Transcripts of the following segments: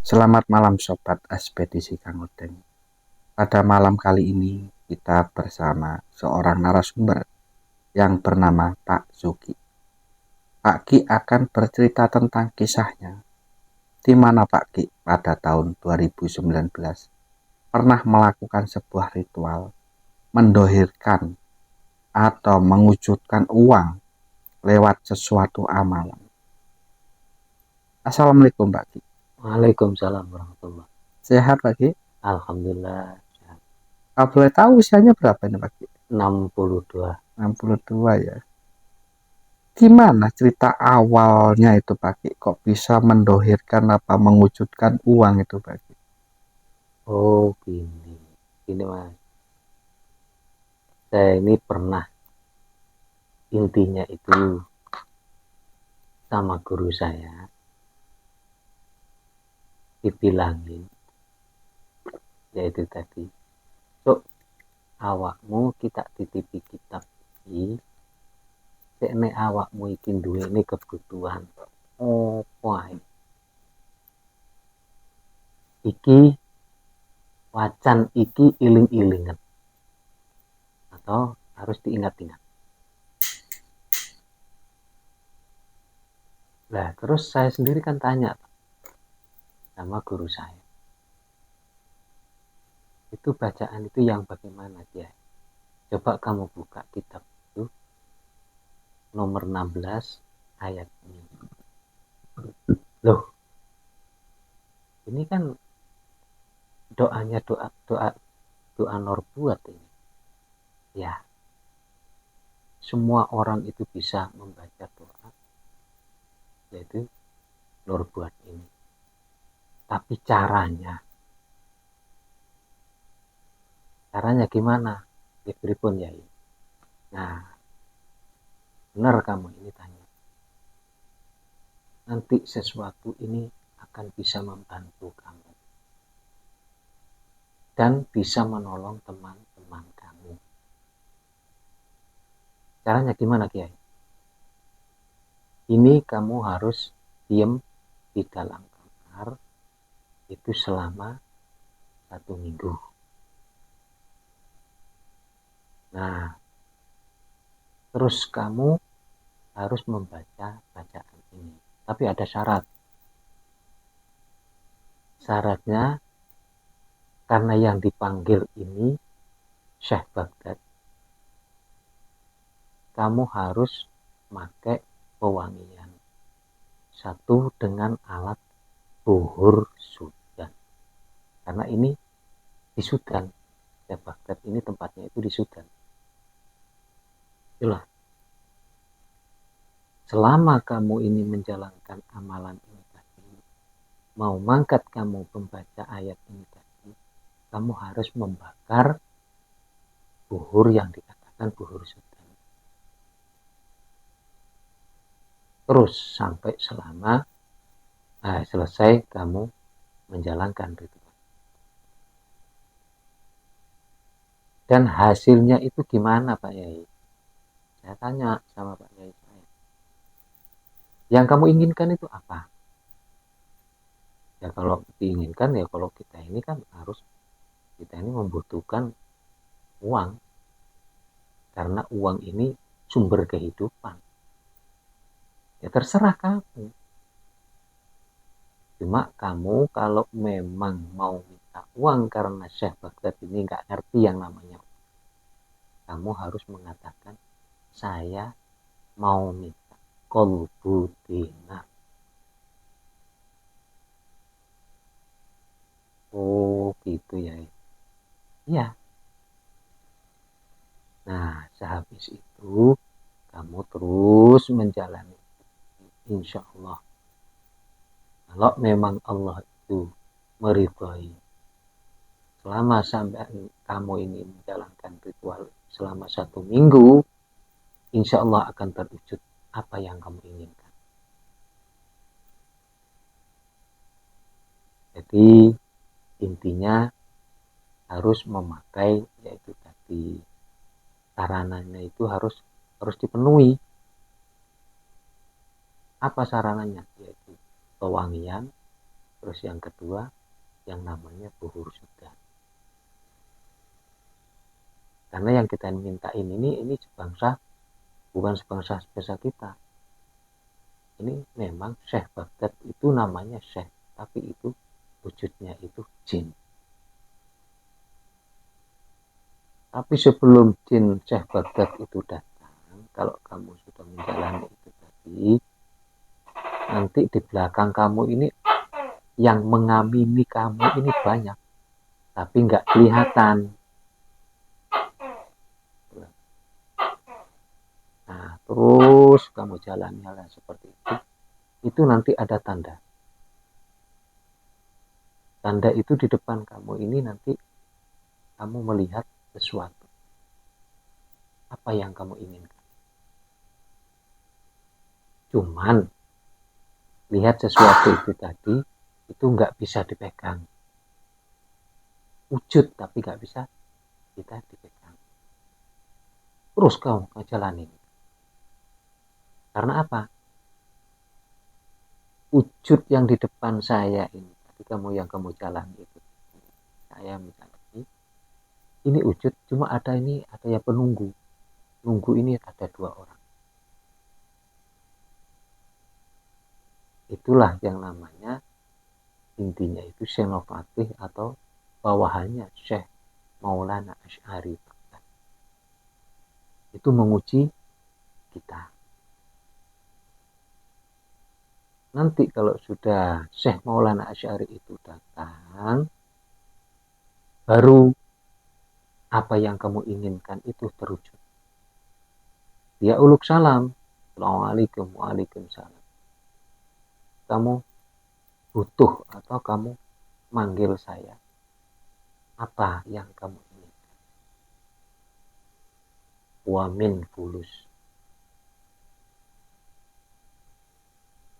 Selamat malam Sobat Ekspedisi Kang Odeng. Pada malam kali ini kita bersama seorang narasumber yang bernama Pak Zuki. Pak Ki akan bercerita tentang kisahnya, di mana Pak Ki pada tahun 2019 pernah melakukan sebuah ritual mendohirkan atau mewujudkan uang lewat sesuatu amalan. Assalamualaikum Pak Ki. Waalaikumsalam warahmatullah. Sehat Pak Ki? Alhamdulillah sehat. Kalau boleh tahu usianya berapa ini Pak Ki? 62. 62 ya. Gimana cerita awalnya itu Pak Ki? Kok bisa mendohirkan apa mewujudkan uang itu Pak Ki? Oh gini mas. Saya ini pernah intinya itu sama guru saya dibilangin, yaitu tadi, so awakmu kita titipi kitab iki, sekne awakmu iki duwe ini kebutuhan. Oh wah, iki wacan iki iling-ilingan atau harus diingat-ingat. Nah terus saya sendiri kan tanya sama guru saya, itu bacaan itu yang bagaimana dia? Coba kamu buka kitab itu nomor 16 ayat ini. Loh, ini kan doanya doa norbuat ini. Ya, semua orang itu bisa membaca doa, yaitu norbuat ini. Tapi caranya gimana? Ya pripun ya. Nah, benar kamu ini tanya. Nanti sesuatu ini akan bisa membantu kamu dan bisa menolong teman-teman kamu. Caranya gimana Kiai? Ini kamu harus diam di dalam kamar itu selama 1 minggu. Nah, terus kamu harus membaca bacaan ini. Tapi ada syarat. Syaratnya karena yang dipanggil ini Syekh Baghdad, kamu harus pakai pewangian. Satu dengan alat buhur Sudan. Karena ini di Sudan. Syekh Baghdad ini tempatnya itu di Sudan. Itulah. Selama kamu ini menjalankan amalan ini tadi, mau mangkat kamu membaca ayat ini tadi, kamu harus membakar buhur yang dikatakan buhur Sudan. Terus sampai selesai kamu menjalankan ritual. Dan hasilnya itu gimana Pak Yai? Saya tanya sama Pak Yai saya. Yang kamu inginkan itu apa? Ya kalau diinginkan ya kalau kita ini kan kita ini membutuhkan uang. Karena uang ini sumber kehidupan. Ya terserah kamu. Cuma kamu kalau memang mau minta uang karena Syekh Baghdad ini nggak ngerti yang namanya, kamu harus mengatakan saya mau minta kolbu dinar. Oh gitu ya. Iya. Nah sehabis itu kamu terus menjalani. Insya Allah. Kalau memang Allah itu meridhoi, selama sampai kamu ini menjalankan ritual selama 1 minggu, insya Allah akan terwujud apa yang kamu inginkan. Jadi intinya harus memakai yaitu tadi sarananya itu harus dipenuhi. Apa sarananya? Yaitu pewangian, Terus yang kedua yang namanya buhur sudan. Karena yang kita mintain ini sebangsa, bukan sebangsa kita. Ini memang Syekh Baghdad itu namanya Syekh, tapi itu wujudnya itu jin. Tapi sebelum jin Syekh Baghdad itu datang, kalau kamu sudah menjalani itu tadi, nanti di belakang kamu ini yang mengamini kamu ini banyak, tapi nggak kelihatan. Nah, terus kamu jalani hal seperti itu nanti ada tanda. Tanda itu di depan kamu ini nanti kamu melihat sesuatu. Apa yang kamu inginkan? Cuman lihat sesuatu itu tadi itu nggak bisa dipegang. Wujud tapi nggak bisa kita dipegang. Terus kamu ngejalanin. Karena apa? Wujud yang di depan saya ini, tadi kamu jalan itu, saya menjalani. Ini wujud cuma ada yang penunggu. Nunggu ini ada 2 orang. Itulah yang namanya intinya itu Senopatih atau bawahannya Syekh Maulana Asy'ari. Itu menguji kita. Nanti kalau sudah Syekh Maulana Asy'ari itu datang, baru apa yang kamu inginkan itu terwujud. Ya uluk salam. Assalamualaikum, waalaikumsalam. Kamu butuh atau kamu manggil saya. Apa yang kamu inginkan? Wamin fulus.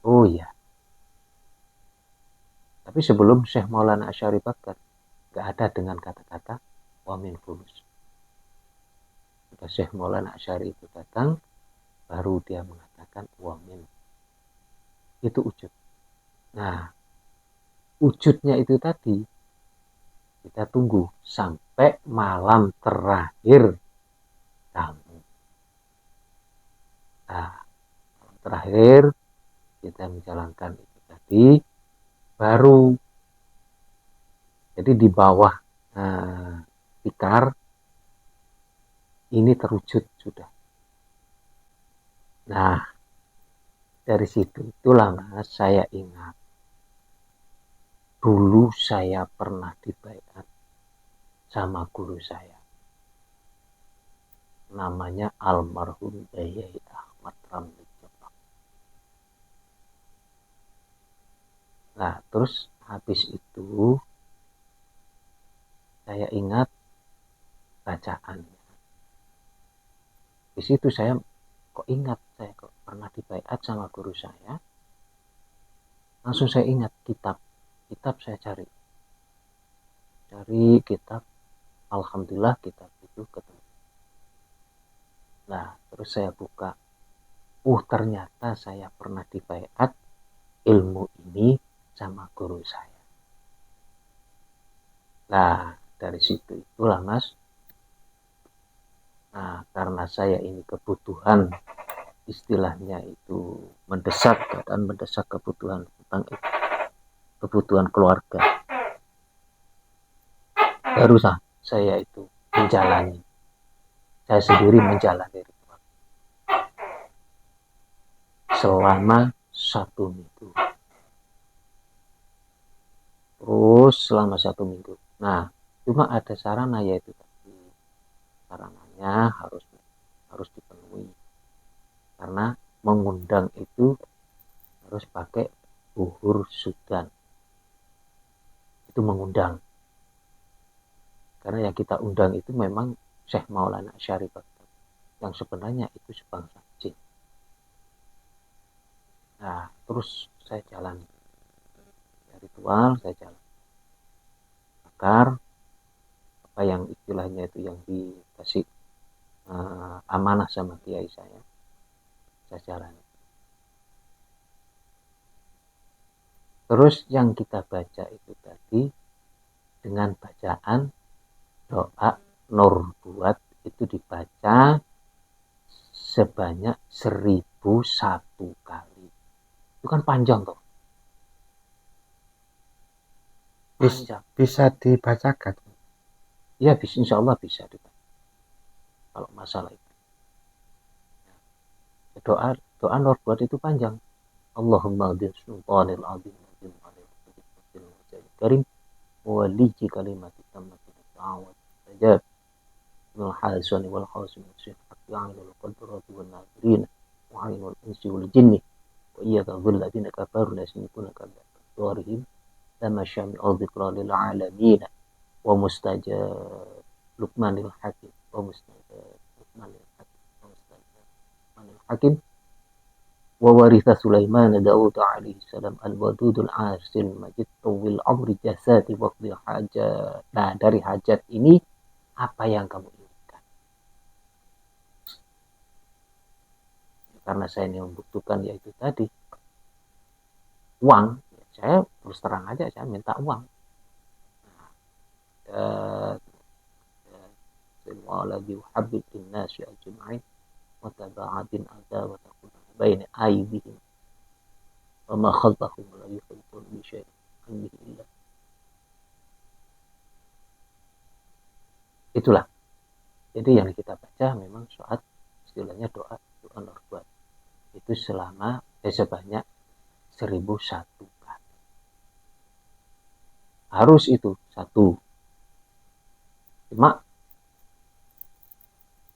Oh ya. Tapi sebelum Syekh Maulana Asy'ari Baghdad, gak ada dengan kata-kata wamin fulus. Sudah Syekh Maulana Asy'ari itu datang, baru dia mengatakan wamin. Itu wujud. Nah, wujudnya itu tadi kita tunggu sampai malam terakhir kamu. Nah, malam terakhir kita menjalankan itu tadi, baru jadi di bawah tikar ini terwujud sudah. Nah, dari situ itulah Mas saya ingat dulu saya pernah dibaiat sama guru saya. Namanya almarhum Yai Ahmad Ramli. Nah, terus habis itu saya ingat bacaannya. Di situ saya kok ingat, saya kok pernah dibaiat sama guru saya. Langsung saya ingat kitab saya cari kitab. Alhamdulillah kitab itu ketemu. Nah, terus saya buka. Ternyata saya pernah dibaiat ilmu ini sama guru saya. Nah, dari situ itulah Mas. Nah, karena saya ini kebutuhan istilahnya itu mendesak, keadaan mendesak kebutuhan tentang itu, kebutuhan keluarga. Baru saya itu menjalani. Saya sendiri menjalani ritual selama 1 minggu. Terus selama 1 minggu. Nah, cuma ada sarana yaitu tadi. Sarananya harus dipenuhi. Karena mengundang itu harus pakai buhur sudan. Itu mengundang. Karena yang kita undang itu memang Syekh Maulana Asy'ari Baghdad. Yang sebenarnya itu sebangsa jin. Nah, terus saya jalan. Ritual saya jalan. Bakar apa yang istilahnya itu yang dikasih amanah sama kiai saya jalan. Terus yang kita baca itu tadi dengan bacaan doa nur buat itu dibaca sebanyak 1001 kali. Itu kan panjang tuh. Panjang. Bisa dibacakan. Ya, insya Allah bisa dibaca. Kalau masalah itu. Doa nur buat itu panjang. Allahumma din sultanil azim karim waliji kalimat tammatin ta'awad tajab minal hasani wal khawsin wasifat ya'ilul qadrati wal nazirin wa'inul insi wal jinni wa iyaka dhulla dina kafaru lasnikuna kabdarihim lama syami al-dhikra lil alamina wa mustajab lukmanil hakim wa mustajab lukmanil hakim wa mustajab lukmanil hakim wa waritha Sulaiman Daud alaihi salam al-wadudul asil majid tawil amri jasati waqdi hajat. Nah, dari hajat ini apa yang kamu inginkan? Karena saya ini membutuhkan yaitu tadi uang, saya terus terang aja saya minta uang. Alladhi yuhabbib linnasi ajma'in wa taba'atin adha wa takuna baina aydihim wa ma khalfahum la yuhibbun bi syai'in illa. Itulah. Jadi yang kita baca memang saat istilahnya doa nur buat. Itu selama sebanyak 1001 kali. Harus itu satu. Cuma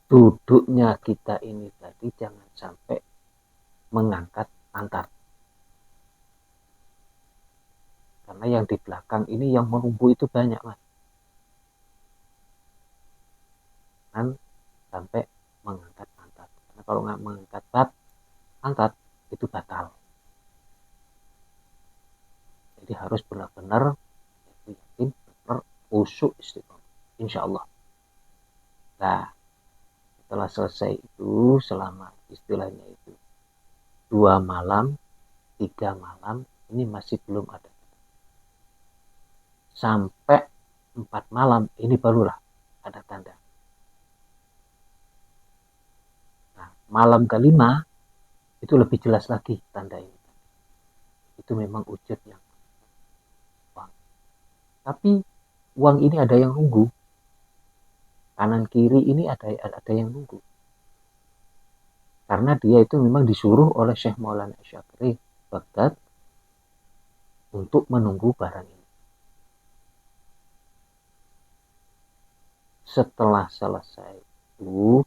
duduknya kita ini tadi jangan sampai mengangkat pantat. Karena yang di belakang ini yang menunggu itu banyak, Mas. Jangan sampai mengangkat pantat. Karena kalau nggak mengangkat pantat itu batal. Jadi harus benar-benar yakin, benar khusyuk istiqomah. Insya Allah. Nah, setelah selesai itu selama istilahnya itu 2 malam 3 malam ini masih belum ada, sampai 4 malam ini barulah ada tanda. Nah, malam kelima itu lebih jelas lagi tanda ini. Itu memang wujud yang uang. Tapi uang ini ada yang nunggu. Kanan kiri ini ada yang nunggu. Karena dia itu memang disuruh oleh Syekh Maulana Syakri Baghdad untuk menunggu barang ini. Setelah selesai itu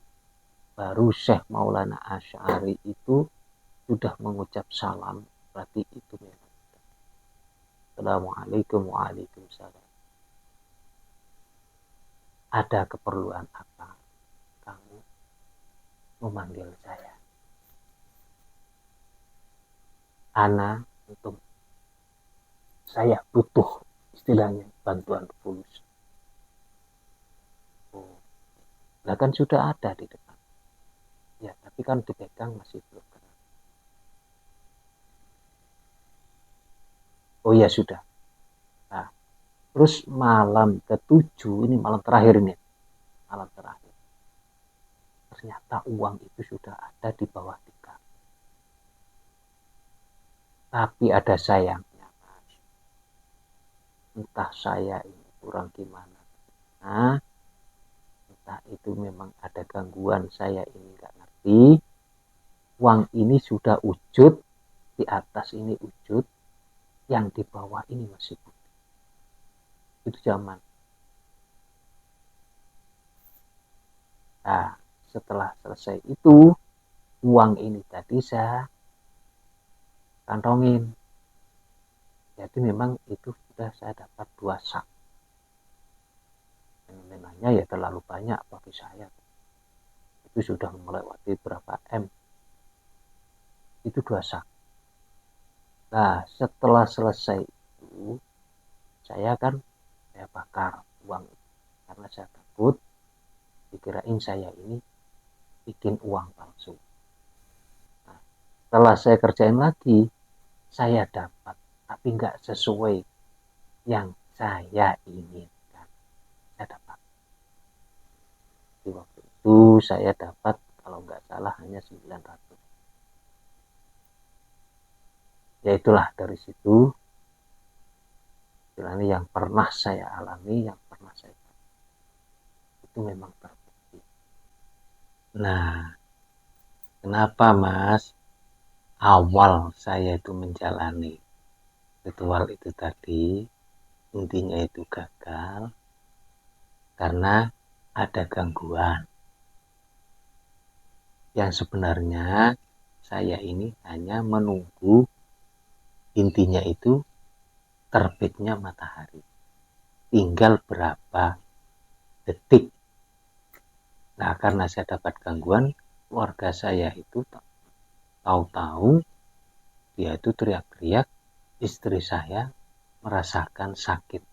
baru Syekh Maulana Asy'ari itu sudah mengucap salam, berarti itu memang. Assalamualaikum waalaikumsalam. Ada keperluan apa kamu memanggil saya? Ana untuk saya butuh istilahnya bantuan fulus. Nah kan sudah ada di depan. Ya, tapi kan dipegang masih belum kenal. Oh ya sudah. Nah, terus malam ke-7 ini malam terakhir ini. Malam terakhir. Ternyata uang itu sudah ada di bawah tikar. Tapi ada sayangnya, Mas. Entah saya ini kurang gimana. Nah, entah itu memang ada gangguan saya ini nggak ngerti. Uang ini sudah wujud, di atas ini wujud, yang di bawah ini masih wujud. Itu zaman. Nah, setelah selesai itu, uang ini tadi saya kantongin. Jadi memang itu sudah saya dapat 2 sak. Fenomenanya ya terlalu banyak bagi saya. Itu sudah melewati berapa M. Itu 2 sak. Nah, setelah selesai itu, saya bakar uang itu. Karena saya takut dikirain saya ini bikin uang palsu. Nah, setelah saya kerjain lagi, saya dapat tapi nggak sesuai yang saya inginkan. Saya dapat. Di waktu itu saya dapat kalau nggak salah hanya 900. Ya itulah dari situ istilahnya yang pernah saya alami, yang pernah saya itu memang terbukti. Nah, kenapa Mas awal saya itu menjalani ritual itu tadi intinya itu gagal karena ada gangguan yang sebenarnya saya ini hanya menunggu intinya itu terbitnya matahari tinggal berapa detik. Nah, karena saya dapat gangguan, keluarga saya itu tahu-tahu dia itu teriak-teriak, istri saya merasakan sakit.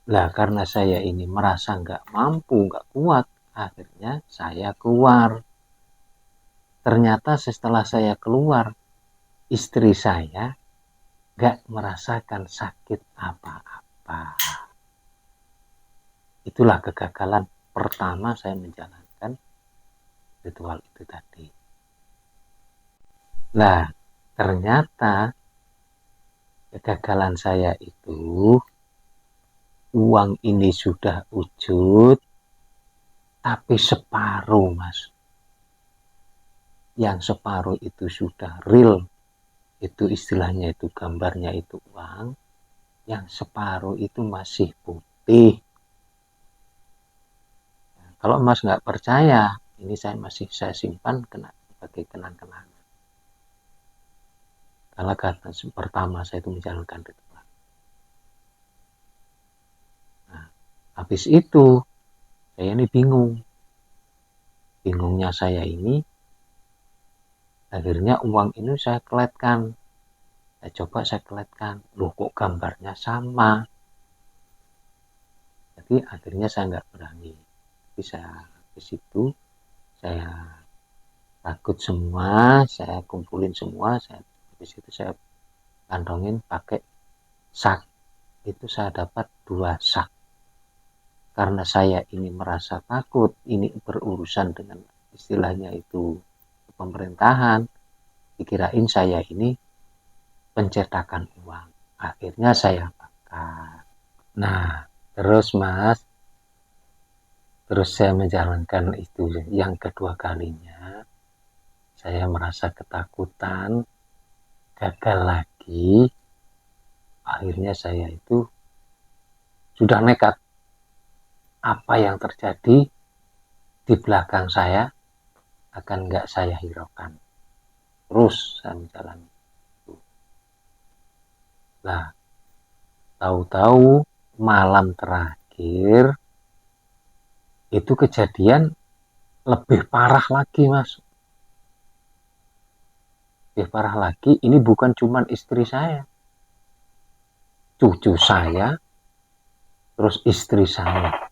Lah karena saya ini merasa nggak mampu, nggak kuat, akhirnya saya keluar. Ternyata setelah saya keluar, istri saya nggak merasakan sakit apa-apa. Itulah kegagalan pertama saya menjalankan ritual itu tadi. Nah, ternyata kegagalan saya itu uang ini sudah wujud, tapi separuh Mas. Yang separuh itu sudah real, itu istilahnya itu gambarnya itu uang, yang separuh itu masih putih. Nah, kalau Mas nggak percaya, ini saya simpan sebagai kenang-kenangan. Karena karena pertama saya itu menjalankan ritual. Nah, habis itu saya ini bingung. Bingungnya saya ini, akhirnya uang ini saya keletkan. Saya keletkan. Loh kok gambarnya sama? Jadi akhirnya saya nggak berani. Tapi saya habis itu saya takut semua, saya kumpulin semua, habis itu saya kantongin pakai sak. Itu saya dapat 2 sak. Karena saya ini merasa takut, ini berurusan dengan istilahnya itu pemerintahan, dikirain saya ini pencetakan uang. Akhirnya saya bakar. Nah, terus Mas, terus saya menjalankan itu yang kedua kalinya. Saya merasa ketakutan, gagal lagi. Akhirnya saya itu sudah nekat. Apa yang terjadi di belakang saya akan nggak saya hiraukan. Terus saya menjalani itu. Nah, tahu-tahu malam terakhir itu kejadian lebih parah lagi Mas. Lebih parah lagi, ini bukan cuma istri saya, cucu saya, terus istri saya.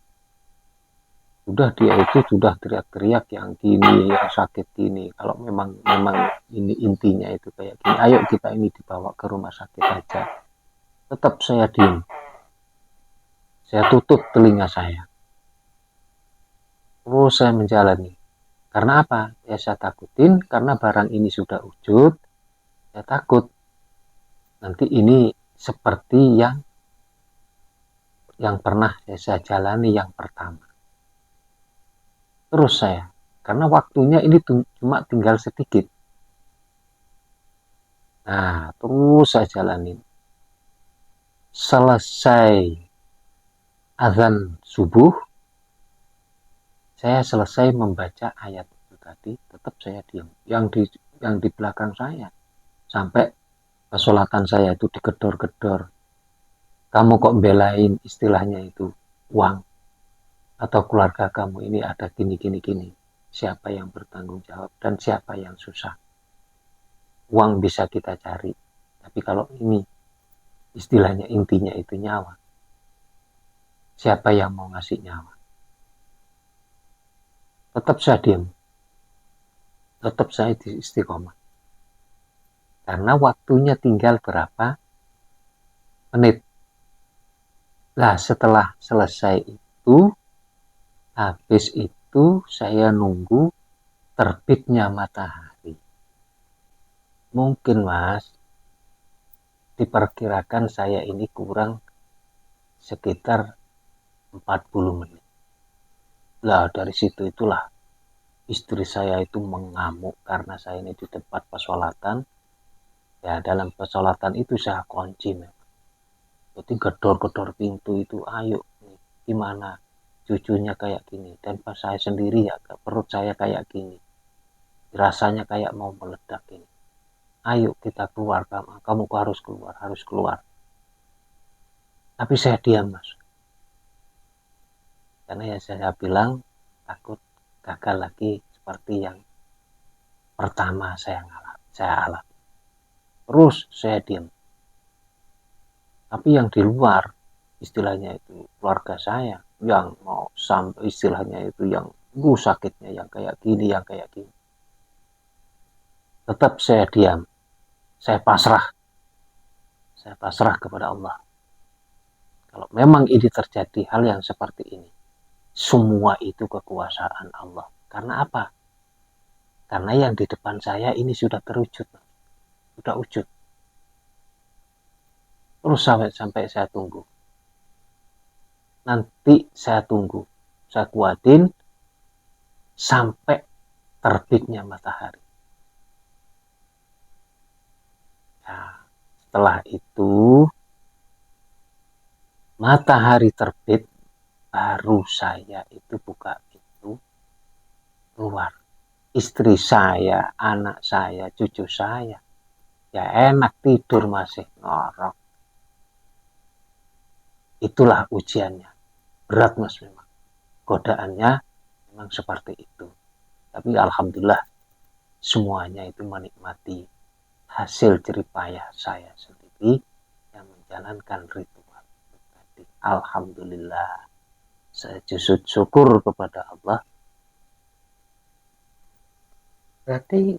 Sudah dia itu sudah teriak-teriak yang gini, yang sakit gini. Kalau memang ini intinya itu kayak gini, ayo kita ini dibawa ke rumah sakit aja. Tetap saya diam. Saya tutup telinga saya. Terus saya menjalani. Karena apa? Ya saya takutin karena barang ini sudah wujud. Saya takut nanti ini seperti yang pernah saya jalani yang pertama. Terus saya, karena waktunya ini cuma tinggal sedikit. Nah, terus saya jalanin. Selesai azan subuh, saya selesai membaca ayat itu tadi, tetap saya diam. Yang di belakang saya, sampai kesolatan saya itu digedor-gedor. Kamu kok belain istilahnya itu uang atau keluarga kamu ini ada gini. Siapa yang bertanggung jawab dan siapa yang susah. Uang bisa kita cari, tapi kalau ini istilahnya intinya itu nyawa. Siapa yang mau ngasih nyawa? Tetap saya diam. Tetap saya istiqomah. karena waktunya tinggal berapa menit. Nah, setelah selesai itu, habis itu saya nunggu terbitnya matahari. Mungkin Mas, diperkirakan saya ini kurang sekitar 40 menit. Lah dari situ itulah istri saya itu mengamuk karena saya ini di tempat pesolatan. Ya dalam pesolatan itu saya kunci. Jadi gedor-gedor pintu itu, ayo nih, gimana cucunya kayak gini dan pas saya sendiri ya perut saya kayak gini, rasanya kayak mau meledak ini. Ayo kita keluar, kamu harus keluar. Tapi saya diam Mas, karena ya saya bilang takut gagal lagi seperti yang pertama saya alami. Terus saya diam. Tapi yang di luar, istilahnya itu keluarga saya yang mau sampai istilahnya itu yang sakitnya yang kayak gini, tetap saya diam, saya pasrah kepada Allah. Kalau memang ini terjadi hal yang seperti ini, semua itu kekuasaan Allah. Karena apa? Karena yang di depan saya ini sudah terwujud, sudah wujud. Terus sampai saya tunggu. Nanti saya tunggu, saya kuatin sampai terbitnya matahari. Nah, setelah itu matahari terbit, baru saya itu buka pintu keluar. Istri saya, anak saya, cucu saya, ya enak tidur masih ngorok. Itulah ujiannya. Berat Mas memang. Godaannya memang seperti itu. Tapi alhamdulillah semuanya itu menikmati hasil jeripayah saya sendiri yang menjalankan ritual tadi. Alhamdulillah. Saya sujud syukur kepada Allah. Berarti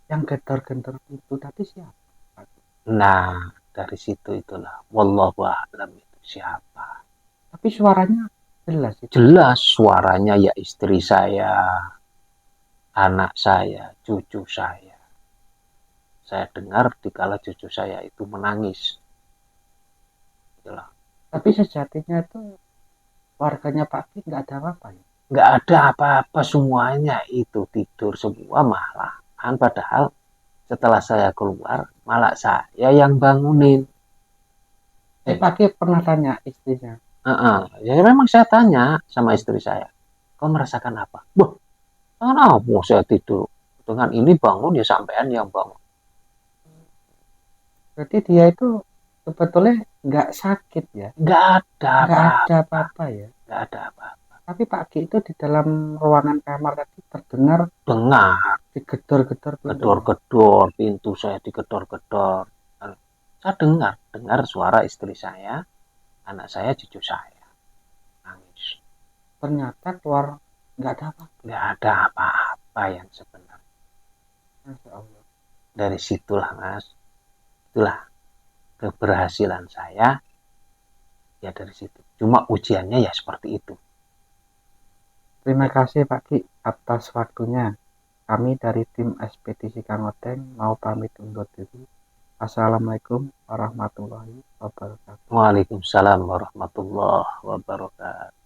yang gedor-gedor itu tadi siapa? Nah, dari situ itulah wallahu a'lam itu siapa. Tapi suaranya jelas itu. Jelas suaranya ya istri saya, anak saya, cucu saya. Saya dengar dikala cucu saya itu menangis. Itulah. Tapi sejatinya itu warganya Pak Ki nggak ada apa-apa ya? Nggak ada apa-apa, semuanya itu tidur semua malah. Padahal setelah saya keluar, malah saya yang bangunin. Pak Ki pernah tanya istrinya. Ya memang saya tanya sama istri saya, kau merasakan apa? Wah, kenapa saya tidur? Dengan ini bangun ya sampean yang bangun. Berarti dia itu sebetulnya nggak sakit ya? Nggak ada apa-apa ya? Nggak ada apa-apa. Tapi Pak Ki itu di dalam ruangan kamar tadi terdengar Dengar digedor-gedor pintu. gedor-gedor pintu saya digedor-gedor. Saya dengar suara istri saya, anak saya, cucu saya nangis. Ternyata keluar nggak ada apa-apa yang sebenarnya. Masya Allah. Dari situlah Mas, itulah keberhasilan saya ya dari situ. Cuma ujiannya ya seperti itu. Terima kasih Pak Ki atas waktunya. Kami dari tim ekspedisi Kang Odeng mau pamit undur diri. Assalamualaikum warahmatullahi wabarakatuh. Waalaikumsalam warahmatullahi wabarakatuh.